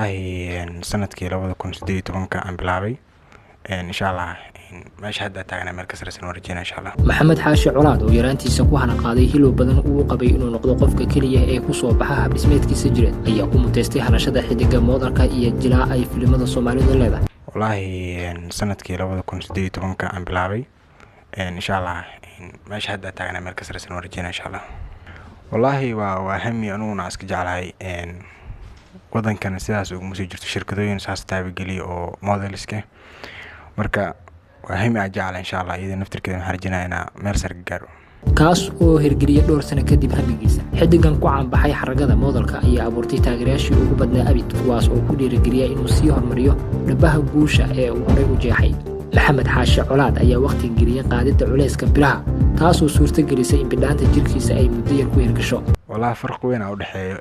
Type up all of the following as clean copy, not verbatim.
والله sanadkii 2018 aan bilaabay insha Allah meesha hadda taagna meel ka sareysan oo rajayna insha Allah. Mohamed Xaashi Colaad oo yaraantiisa ku hana qaaday hilo badan uu qabay inuu noqdo qofka kaliya ee ku soo baxa habdhismeedkiisa jireed ayaa ku muteystay hanashada xidiga moodalka iyo jilaa ay filimada Soomaalida leedahay. والله sanadkii 2018 aan bilaabay insha Allah meesha hadda taagna meel ka sareysan oo rajayna insha Allah. والله waa hami anuna iska jeclahay wadankan sidaas ugu soo jirto shirkadooyin saas taabigeli oo modeliska marka waa hami aan jeclahay insha Allah iyada naftirkeeda waxaan rajaynaynaa meel sare gaaro kaas oo hirgeliyay dhowr sano kadib hamigiisa xidigan ku caan baxay xaragada modelka ayaa abuurtay taageerayaashii ugu badnaa abid kuwaas oo ku dhiirigeliyay inuu sii hormariyo dhabaha guusha ee uu horay u jeexay. Mohamed Xaashi Colaad ayaa waqti geliyay qaadida culeyska biraha taasoo suurtagelisay in bidhaanta jirkiisa ay muddo yar ku hirgasho. والله فرق وين أو دحيو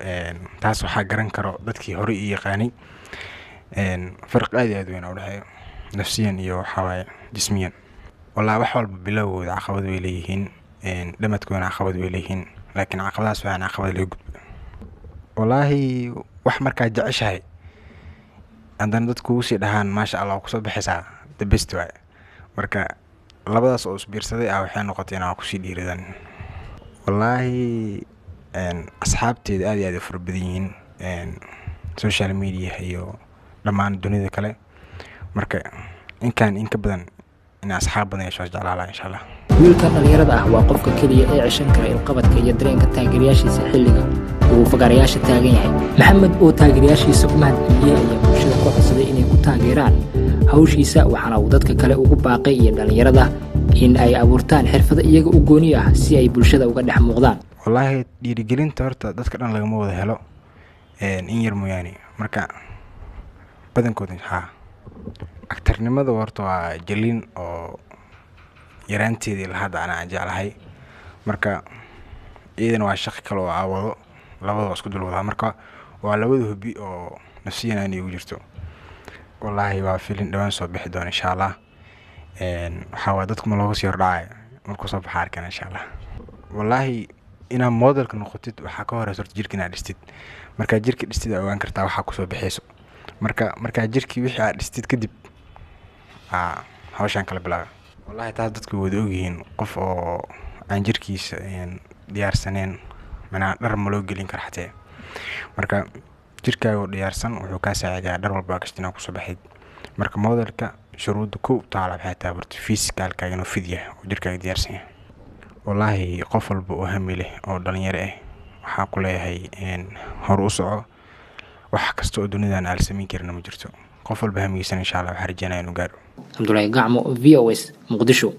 تاسو حاجرن كرو دتكي هوري يقاني فرق أدي وين أو دحيو نفسيا يو حواي جسميا والله وحول بلو عقبض ويليهن لما تكون عقبض ويليهن لكن عقبض سواء عقبض اللي والله وحمر كاجعش هاي عندنا دتكو وسي دهان ما شاء الله وكسب بحسها دبست واي مركا labadaas oo isbiirsaday waxay noqotay inaan ku sii dhiiridan wallahi asxaabteed aad iyo aad u farbadiyeen social media iyo dhamaan dunida kale marka in ka badan in asxaab badan ay soo jeclaadaan insha Allah. wiilka dhalinyarada ah waa qofka kaliya ee cishan kara in qabadka iyo dareenka taageerayaashiisa xilliga uu fagarayaasha taagan yahay. Mohamed oo taageerayaashiisa ku mahadceliyay ayaa bulshada ku codsaday inay ku taageeraan hawshiisa waxaana uu dadka kale ugu baaqay iyo dhalinyarada in ay abuurtaan xirfado iyaga u gooni ah si ay bulshada uga dhex muuqdaan. والله dhiirigelinta horta dadka dhan laga wada helo in yar mooyaane marka badankooda aktarnimada horta waa jaliin oo yaraanteedii la hadda aan jeclahay marka iyadana waa shaqo kale oo aawado labada isku dul wada marka waa labada hobby oo nafsiyan ay ugu jirto والله waa filin dhawaan soo bixi doona insha Allah waxa dadku ma looga sii hordhacay markuu soo baxaa arkan insha Allah. والله ina modelka noqotid waxa ka horeyso jirka inaad dhistid marka jirka dhistid aad ogaan kartaa waxa ku soo bixayso marka jirkii wixii aad dhistid kadib hawshan kala bilaabo والله taas dadku wada ogyihiin qof oo aan jirkiisa diyaarsaneen mana dhar ma loo gelin kar xatee marka jirkaaga diyaarsan wuxuu ka saacidaa dhar walba kastina ku soo baxid marka modelka shuruudu ku taala waxay tahay physical-ka inuu fidiyo oo jirkaaga diyaarsan yahay. والله qof walba oo hami leh oo dhalinyaro ah waxa ku leeyahay hor u soco wax kasta oo dunidan aan sameyn karin ma jirto qof walba hamigiisa insha Allah waxa rajaynayaa inuu gaaro. Abdullahi Gacmo VOS Muqdisho.